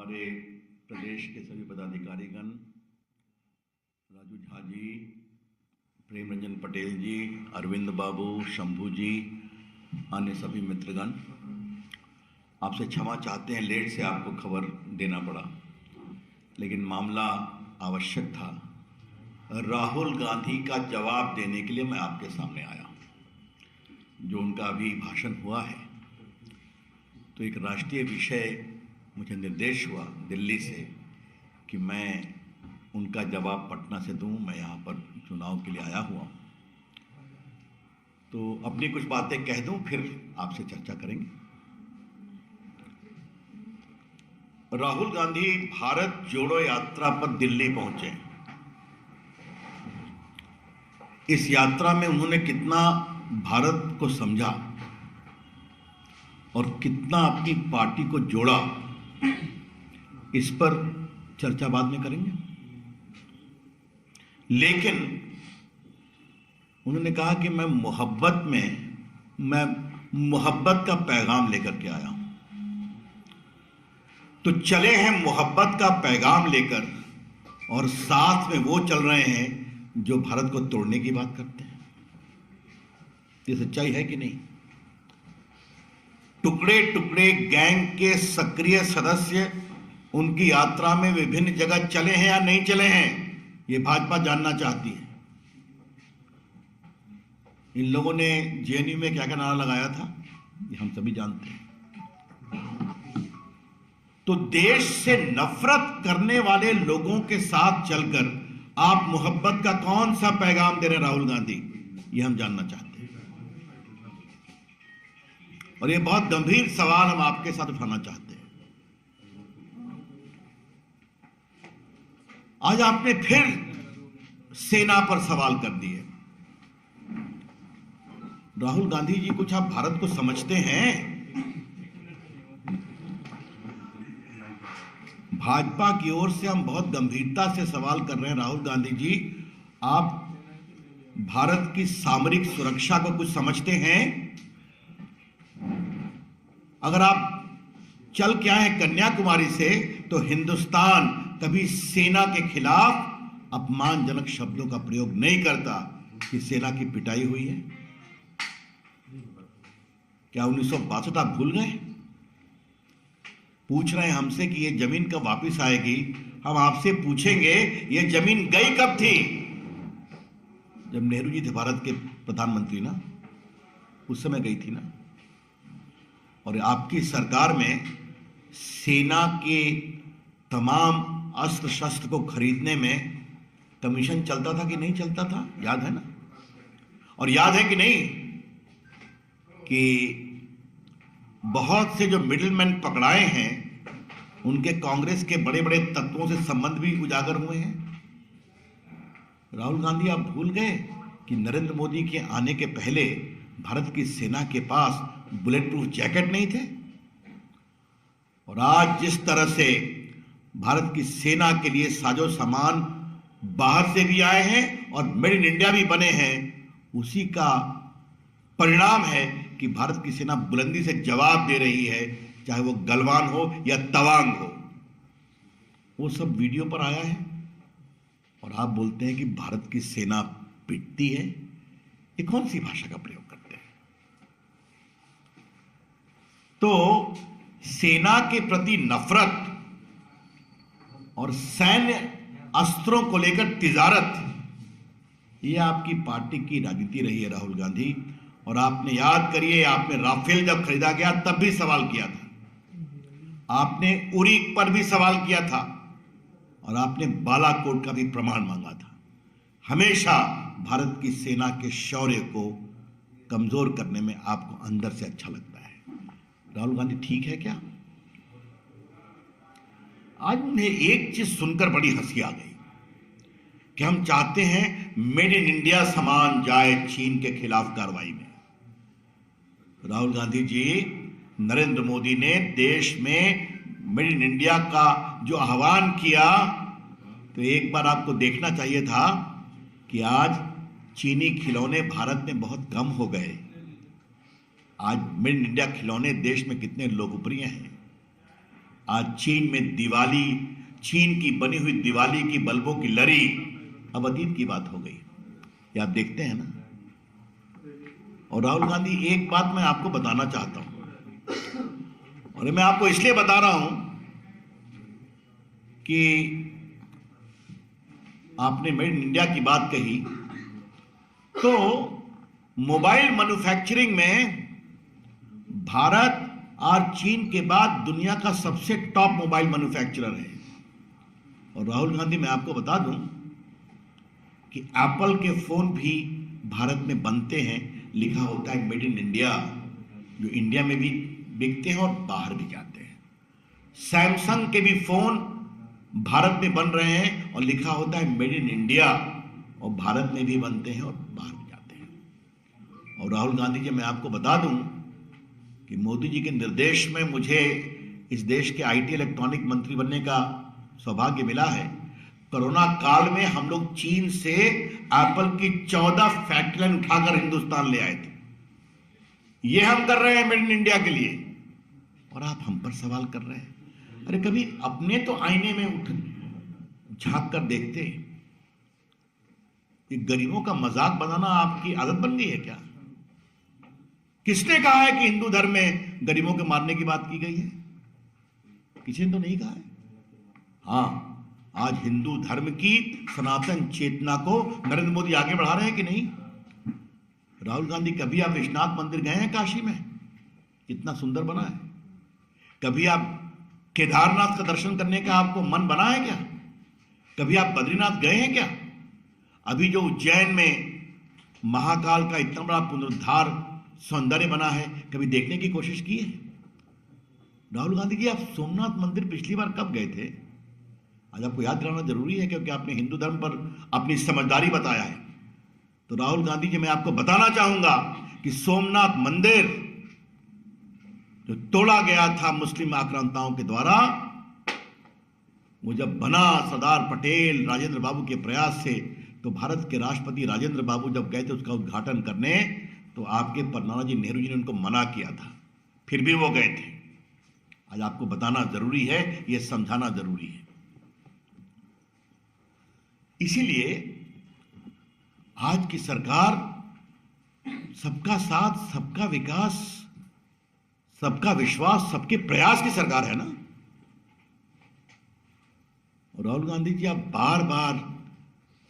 हमारे प्रदेश के सभी पदाधिकारीगण, राजू झा जी, प्रेम रंजन पटेल जी, अरविंद बाबू, शंभू जी, अन्य सभी मित्रगण, आपसे क्षमा चाहते हैं, लेट से आपको खबर देना पड़ा, लेकिन मामला आवश्यक था। राहुल गांधी का जवाब देने के लिए मैं आपके सामने आया। जो उनका अभी भाषण हुआ है, तो एक राष्ट्रीय विषय मुझे निर्देश हुआ दिल्ली से कि मैं उनका जवाब पटना से दूं। मैं यहाँ पर चुनाव के लिए आया हुआ हूँ, तो अपनी कुछ बातें कह दूं, फिर आपसे चर्चा करेंगे। राहुल गांधी भारत जोड़ो यात्रा पर दिल्ली पहुंचे। इस यात्रा में उन्होंने कितना भारत को समझा और कितना अपनी पार्टी को जोड़ा, इस पर चर्चा बाद में करेंगे। लेकिन उन्होंने कहा कि मैं मोहब्बत का पैगाम लेकर के आया हूं। तो चले हैं मोहब्बत का पैगाम लेकर, और साथ में वो चल रहे हैं जो भारत को तोड़ने की बात करते हैं। ये सच्चाई है कि नहीं? टुकड़े टुकड़े गैंग के सक्रिय सदस्य उनकी यात्रा में विभिन्न जगह चले हैं या नहीं चले हैं, ये भाजपा जानना चाहती है। इन लोगों ने जेएनयू में क्या क्या नारा लगाया था, ये हम सभी जानते हैं। तो देश से नफरत करने वाले लोगों के साथ चलकर आप मोहब्बत का कौन सा पैगाम दे रहे हैं राहुल गांधी, ये हम जानना चाहते हैं। और ये बहुत गंभीर सवाल हम आपके साथ उठाना चाहते हैं। आज आपने फिर सेना पर सवाल कर दिए। राहुल गांधी जी, कुछ आप भारत को समझते हैं? भाजपा की ओर से हम बहुत गंभीरता से सवाल कर रहे हैं। राहुल गांधी जी, आप भारत की सामरिक सुरक्षा को कुछ समझते हैं? अगर आप चल के आए हैं कन्याकुमारी से, तो हिंदुस्तान कभी सेना के खिलाफ अपमानजनक शब्दों का प्रयोग नहीं करता कि सेना की पिटाई हुई है। क्या 1962 आप भूल गए? पूछ रहे हैं हमसे कि ये जमीन कब वापस आएगी। हम आपसे पूछेंगे, ये जमीन गई कब थी? जब नेहरू जी थे भारत के प्रधानमंत्री ना, उस समय गई थी ना। और आपकी सरकार में सेना के तमाम अस्त्र शस्त्र को खरीदने में कमीशन चलता था कि नहीं चलता था? याद है ना? और याद है कि नहीं कि बहुत से जो मिडिलमैन पकड़ाए हैं, उनके कांग्रेस के बड़े बड़े तत्वों से संबंध भी उजागर हुए हैं। राहुल गांधी, आप भूल गए कि नरेंद्र मोदी के आने के पहले भारत की सेना के पास बुलेट प्रूफ जैकेट नहीं थे। और आज जिस तरह से भारत की सेना के लिए साजो सामान बाहर से भी आए हैं और मेड इन इंडिया भी बने हैं, उसी का परिणाम है कि भारत की सेना बुलंदी से जवाब दे रही है, चाहे वो गलवान हो या तवांग हो। वो सब वीडियो पर आया है और आप बोलते हैं कि भारत की सेना पिटती है। ये कौन सी भाषा का प्रयोग करते हैं? तो सेना के प्रति नफरत और सैन्य अस्त्रों को लेकर तिजारत, ये आपकी पार्टी की राजनीति रही है राहुल गांधी। और आपने याद करिए, आपने राफेल जब खरीदा गया तब भी सवाल किया था, आपने उरी पर भी सवाल किया था, और आपने बालाकोट का भी प्रमाण मांगा था। हमेशा भारत की सेना के शौर्य को कमजोर करने में आपको अंदर से अच्छा लगता है। राहुल गांधी ठीक है क्या? आज उन्हें एक चीज सुनकर बड़ी हंसी आ गई कि हम चाहते हैं मेड इन इंडिया सामान जाए चीन के खिलाफ कार्रवाई में। राहुल गांधी जी, नरेंद्र मोदी ने देश में मेड इन इंडिया का जो आह्वान किया, तो एक बार आपको देखना चाहिए था कि आज चीनी खिलौने भारत में बहुत कम हो गए। आज मेड इन इंडिया खिलौने देश में कितने लोकप्रिय हैं। आज चीन में दिवाली, चीन की बनी हुई दिवाली की बल्बों की लड़ी अब अतीत की बात हो गई। ये आप देखते हैं ना। और राहुल गांधी, एक बात मैं आपको बताना चाहता हूं, और मैं आपको इसलिए बता रहा हूं कि आपने मेड इन इंडिया की बात कही, तो मोबाइल मैन्युफैक्चरिंग में भारत और चीन के बाद दुनिया का सबसे टॉप मोबाइल मैन्युफैक्चरर है। और राहुल गांधी, मैं आपको बता दूं कि एप्पल के फोन भी भारत में बनते हैं, लिखा होता है मेड इन इंडिया, जो इंडिया में भी बिकते हैं और बाहर भी जाते हैं। सैमसंग के भी फोन भारत में बन रहे हैं और लिखा होता है मेड इन इंडिया, और भारत में भी बनते हैं और बाहर भी जाते हैं। और राहुल गांधी जी, मैं आपको बता दूं कि मोदी जी के निर्देश में मुझे इस देश के आईटी इलेक्ट्रॉनिक मंत्री बनने का सौभाग्य मिला है। कोरोना काल में हम लोग चीन से एप्पल की 14 फैक्ट्रियां उठाकर हिंदुस्तान ले आए थे। ये हम कर रहे हैं मेड इन इंडिया के लिए, और आप हम पर सवाल कर रहे हैं। अरे कभी अपने तो आईने में उठ झांक कर देखते। ये गरीबों का मजाक बनाना आपकी आदत बन गई है क्या? किसने कहा है कि हिंदू धर्म में गरीबों के मारने की बात की गई है? किसी ने तो नहीं कहा है। हाँ, आज हिंदू धर्म की सनातन चेतना को नरेंद्र मोदी आगे बढ़ा रहे हैं कि नहीं? राहुल गांधी, कभी आप विश्वनाथ मंदिर गए हैं काशी में? कितना सुंदर बना है। कभी आप केदारनाथ का दर्शन करने का आपको मन बना है क्या? कभी आप बद्रीनाथ गए हैं क्या? अभी जो उज्जैन में महाकाल का इतना बड़ा पुनरुद्धार सौंदर्य बना है, कभी देखने की कोशिश की है? राहुल गांधी जी, आप सोमनाथ मंदिर पिछली बार कब गए थे? आज आपको याद दिलाना जरूरी है, क्योंकि आपने हिंदू धर्म पर अपनी समझदारी बताया है। तो राहुल गांधी जी, मैं आपको बताना चाहूंगा कि सोमनाथ मंदिर जो तोड़ा गया था मुस्लिम आक्रांताओं के द्वारा, वो जब बना सरदार पटेल राजेंद्र बाबू के प्रयास से, तो भारत के राष्ट्रपति राजेंद्र बाबू जब गए थे उसका उद्घाटन करने, तो आपके नानाजी नेहरू जी ने उनको मना किया था, फिर भी वो गए थे। आज आपको बताना जरूरी है, ये समझाना जरूरी है। इसीलिए आज की सरकार सबका साथ, सबका विकास, सबका विश्वास, सबके प्रयास की सरकार है ना। और राहुल गांधी जी, आप बार बार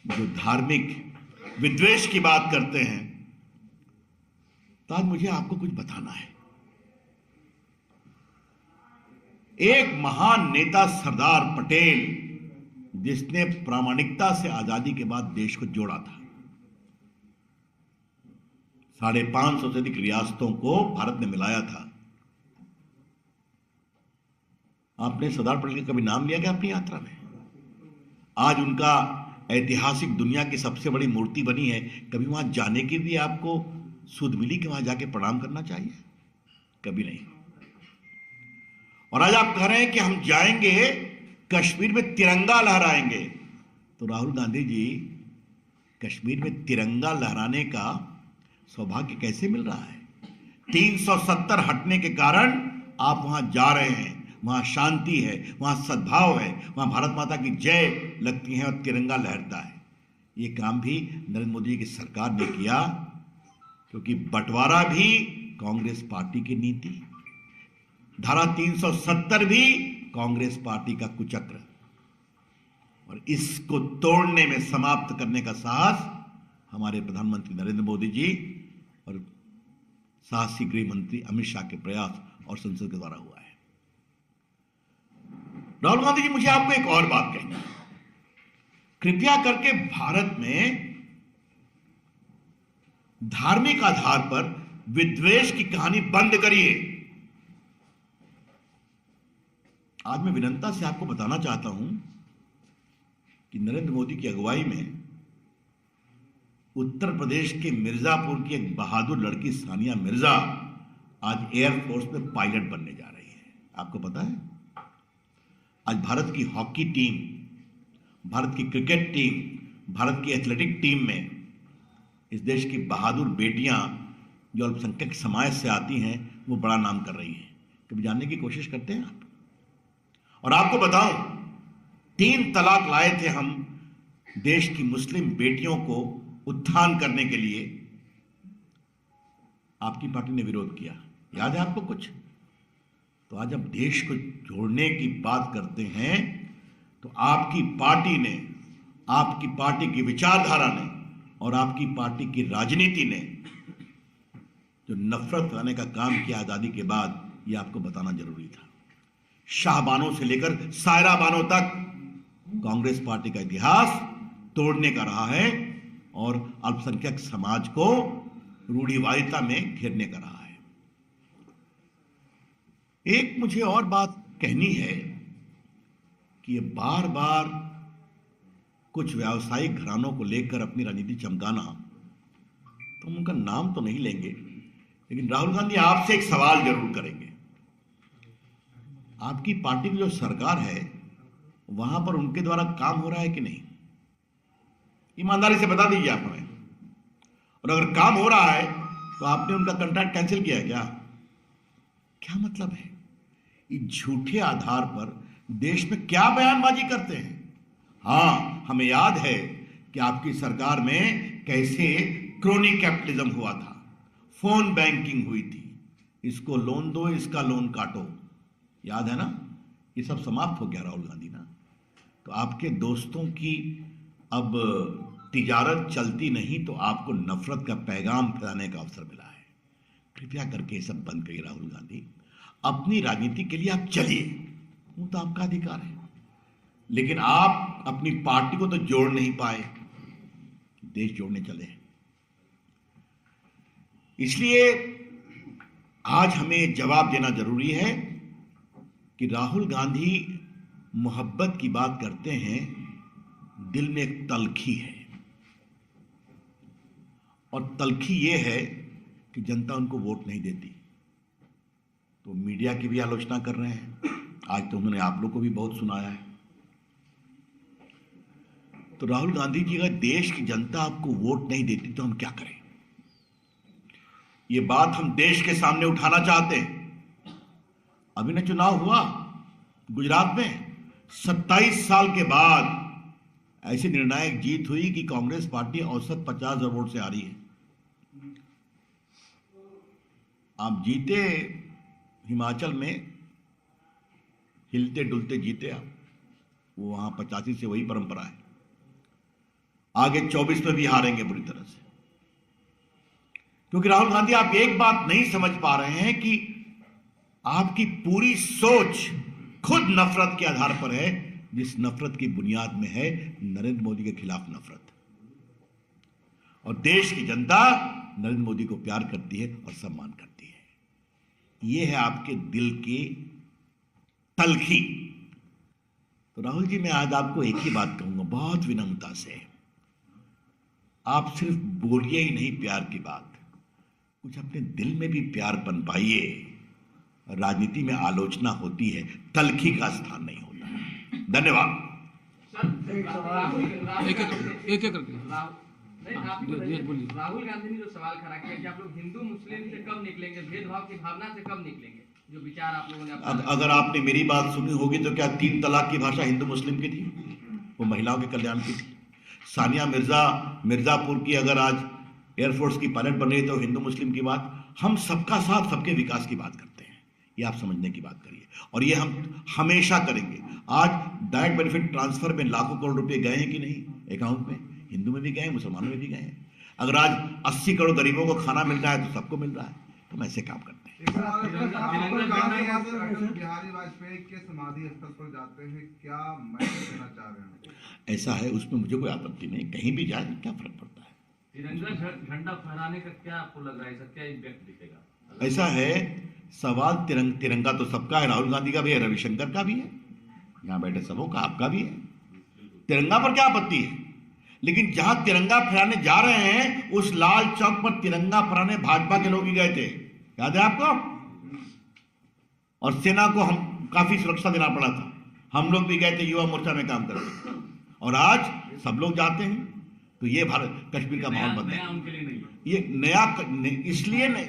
जो धार्मिक विद्वेष की बात करते हैं, तो आज मुझे आपको कुछ बताना है। एक महान नेता सरदार पटेल, जिसने प्रामाणिकता से आजादी के बाद देश को जोड़ा था, 550 से अधिक रियासतों को भारत ने मिलाया था। आपने सरदार पटेल का कभी नाम लिया क्या अपनी यात्रा में? आज उनका ऐतिहासिक दुनिया की सबसे बड़ी मूर्ति बनी है, कभी वहां जाने की भी आपको सुध मिली कि वहां जाके प्रणाम करना चाहिए? कभी नहीं। और आज आप कह रहे हैं कि हम जाएंगे कश्मीर में तिरंगा लहराएंगे। तो राहुल गांधी जी, कश्मीर में तिरंगा लहराने का सौभाग्य कैसे मिल रहा है? 370 हटने के कारण आप वहां जा रहे हैं, वहां शांति है, वहां सद्भाव है, वहां भारत माता की जय लगती है और तिरंगा लहरता है। ये काम भी नरेंद्र मोदी की सरकार ने किया, क्योंकि बंटवारा भी कांग्रेस पार्टी की नीति, धारा 370 भी कांग्रेस पार्टी का कुचक्र, और इसको तोड़ने में, समाप्त करने का साहस हमारे प्रधानमंत्री नरेंद्र मोदी जी और साहसी गृह मंत्री अमित शाह के प्रयास और संसद के द्वारा हुआ है। राहुल गांधी जी, मुझे आपको एक और बात कहनी है। कृपया करके भारत में धार्मिक आधार पर विद्वेष की कहानी बंद करिए। आज मैं विनम्रता से आपको बताना चाहता हूं कि नरेंद्र मोदी की अगुवाई में उत्तर प्रदेश के मिर्जापुर की एक बहादुर लड़की सानिया मिर्जा आज एयरफोर्स में पायलट बनने जा रही है। आपको पता है, आज भारत की हॉकी टीम, भारत की क्रिकेट टीम, भारत की एथलेटिक टीम में इस देश की बहादुर बेटियां जो अल्पसंख्यक समाज से आती हैं, वो बड़ा नाम कर रही हैं। कभी जानने की कोशिश करते हैं आप? और आपको बताऊं, 3 तलाक लाए थे हम देश की मुस्लिम बेटियों को उत्थान करने के लिए, आपकी पार्टी ने विरोध किया। याद है आपको कुछ? तो आज अब देश को जोड़ने की बात करते हैं तो आपकी पार्टी ने, आपकी पार्टी की विचारधारा ने और आपकी पार्टी की राजनीति ने जो नफरत फैलाने का काम किया आजादी के बाद, यह आपको बताना जरूरी था। शाहबानों से लेकर सायरा बानों तक कांग्रेस पार्टी का इतिहास तोड़ने का रहा है और अल्पसंख्यक समाज को रूढ़िवादिता में घेरने का रहा है। एक मुझे और बात कहनी है कि ये बार बार कुछ व्यावसायिक घरानों को लेकर अपनी राजनीति चमकाना, तो हम उनका नाम तो नहीं लेंगे, लेकिन राहुल गांधी आपसे एक सवाल जरूर करेंगे। आपकी पार्टी की जो सरकार है वहां पर उनके द्वारा काम हो रहा है कि नहीं? ईमानदारी से बता दीजिए आप हमें। और अगर काम हो रहा है तो आपने उनका कॉन्ट्रैक्ट कैंसिल किया है क्या? क्या मतलब है? ये झूठे आधार पर देश में क्या बयानबाजी करते हैं। हाँ, हमें याद है कि आपकी सरकार में कैसे क्रोनी कैपिटलिज्म हुआ था, फोन बैंकिंग हुई थी, इसको लोन दो, इसका लोन काटो, याद है ना? ये सब समाप्त हो गया राहुल गांधी ना। तो आपके दोस्तों की अब तिजारत चलती नहीं तो आपको नफरत का पैगाम फैलाने का अवसर मिला है। कृपया करके सब बंद करिए राहुल गांधी। अपनी राजनीति के लिए आप चलिए, वो तो आपका अधिकार है, लेकिन आप अपनी पार्टी को तो जोड़ नहीं पाए, देश जोड़ने चले। इसलिए आज हमें जवाब देना जरूरी है कि राहुल गांधी मोहब्बत की बात करते हैं, दिल में एक तलखी है, और तलखी यह है कि जनता उनको वोट नहीं देती। तो मीडिया की भी आलोचना कर रहे हैं, आज तो उन्होंने आप लोग को भी बहुत सुनाया है। तो राहुल गांधी जी, अगर देश की जनता आपको वोट नहीं देती तो हम क्या करें? ये बात हम देश के सामने उठाना चाहते हैं। अभी ना चुनाव हुआ गुजरात में, 27 साल के बाद ऐसी निर्णायक जीत हुई कि कांग्रेस पार्टी औसत 50,000 वोट से आ रही है। आप जीते हिमाचल में, हिलते डुलते जीते आप, वो वहां 85 से वही परंपरा है। आगे 24 में भी हारेंगे बुरी तरह से, क्योंकि राहुल गांधी आप एक बात नहीं समझ पा रहे हैं कि आपकी पूरी सोच खुद नफरत के आधार पर है, जिस नफरत की बुनियाद में है नरेंद्र मोदी के खिलाफ नफरत। और देश की जनता नरेंद्र मोदी को प्यार करती है और सम्मान करती है। यह है आपके दिल की तलखी। तो राहुल जी, मैं आज आपको एक ही बात कहूंगा बहुत विनम्रता से, आप सिर्फ बोलिए ही नहीं प्यार की बात, कुछ अपने दिल में भी प्यार पन पाइए। राजनीति में आलोचना होती है, तलखी का स्थान नहीं होता है। धन्यवाद। एक करके राहुल गांधी ने जो सवाल खड़ा किया कि आप लोग हिंदू मुस्लिम से कब निकलेंगे, भेदभाव की भावना से कब निकलेंगे, जो विचार आप लोगों ने अगर आपने मेरी बात सुनी होगी तो क्या 3 तलाक की भाषा हिंदू मुस्लिम की थी? वो महिलाओं के कल्याण की थी। सानिया मिर्जा मिर्जापुर की अगर आज एयरफोर्स की पायलट बन रही तो हिंदू मुस्लिम की बात, हम सबका साथ सबके विकास की बात करते हैं, ये आप समझने की बात करिए, और ये हम हमेशा करेंगे। आज डायरेक्ट बेनिफिट ट्रांसफर में लाखों करोड़ रुपए गए हैं कि नहीं अकाउंट में? हिंदू में भी गए हैं, मुसलमानों में भी गए हैं। अगर आज 80 करोड़ गरीबों को खाना मिल रहा है तो सबको मिल रहा है, तो हम ऐसे काम करते हैं। बिहारी वाजपेयी के समाधि स्थल पर जाते हैं, क्या मैसेज देना चाह रहे हैं? ऐसा है, उसमें मुझे कोई आपत्ति नहीं, कहीं भी जाए क्या फर्क पड़ता है। तिरंगा झंडा फहराने का क्या आपको लग रहा है, इसका क्या इम्पैक्ट दिखेगा? ऐसा है, सवाल तिरंगा तो सबका है, राहुल गांधी का भी है, रविशंकर का भी है, यहाँ बैठे सबों का, आपका भी है। तिरंगा पर क्या आपत्ति है? लेकिन जहां तिरंगा फहराने जा रहे हैं उस लाल चौक पर तिरंगा फहराने भाजपा के लोग ही गए थे, याद है आपको? और सेना को हम काफी सुरक्षा देना पड़ा था, हम लोग भी गए थे युवा मोर्चा में काम करते, और आज सब लोग जाते हैं। तो ये भारत कश्मीर का माहौल बन रहा है, ये नया इसलिए नहीं,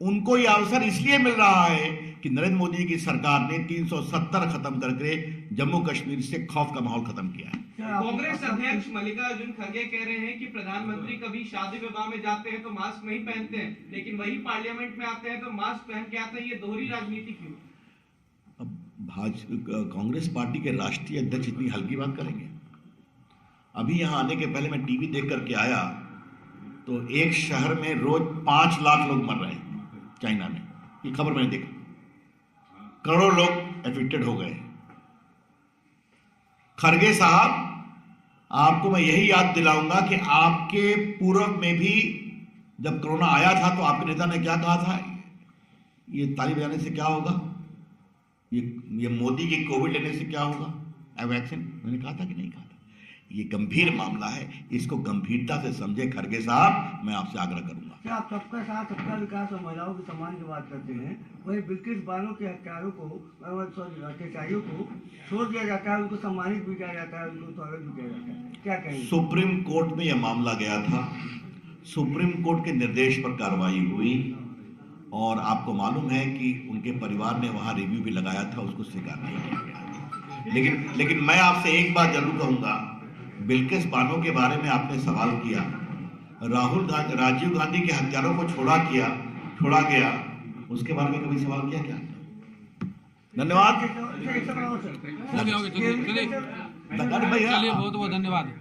उनको ये अवसर इसलिए मिल रहा है कि नरेंद्र मोदी की सरकार ने 370 खत्म करके जम्मू कश्मीर से खौफ का माहौल खत्म किया है। कांग्रेस अध्यक्ष मल्लिकार्जुन खड़गे कह रहे हैं कि प्रधानमंत्री कभी शादी विवाह में जाते हैं तो मास्क नहीं पहनते हैं, लेकिन वही पार्लियामेंट में आते हैं तो मास्क पहन के आते हैं। ये दोहरी राजनीति क्यों? अब कांग्रेस पार्टी के राष्ट्रीय अध्यक्ष इतनी हल्की बात करेंगे? अभी यहाँ आने के पहले मैं टीवी देख करके आया तो एक शहर में रोज 5 लाख लोग मर रहे हैं चाइना में, ये खबर मैंने देखी। करोड़ों लोग एफेक्टेड हो गए। खड़गे साहब, आपको मैं यही याद दिलाऊंगा कि आपके पूर्व में भी जब कोरोना आया था तो आपके नेता ने क्या कहा था, ये ताली बजाने से क्या होगा, ये मोदी की कोविड लेने से क्या होगा, वैक्सीन, मैंने कहा था कि नहीं कहा था? ये गंभीर मामला है, इसको गंभीरता से समझे खड़गे साहब, मैं आपसे आग्रह करूंगा। क्या आप सबका साथ सबका विकास और महिलाओं के सम्मान की बात करते हैं, वही बिल्किस बानो के हत्यारों को, अत्याचारियों को छोड़ दिया जाता है, उनको सम्मानित भी किया जाता है, उनको स्वागत भी किया जाता है, क्या कहेंगे? सुप्रीम कोर्ट में यह मामला गया था, सुप्रीम कोर्ट के निर्देश पर कार्रवाई हुई और आपको मालूम है कि उनके परिवार ने वहां रिव्यू भी लगाया था, उसको स्वीकार नहीं किया गया। लेकिन मैं आपसे एक बात जरूर कहूंगा, बिल्किस बानो के बारे में आपने सवाल किया, राजीव गांधी के हत्यारों को छोड़ा गया, उसके बारे में कभी सवाल किया क्या? धन्यवाद। चलिए, बहुत बहुत धन्यवाद।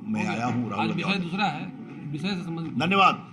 मैं आया हूँ, आज विषय दूसरा है, विषय से संबंधित। धन्यवाद।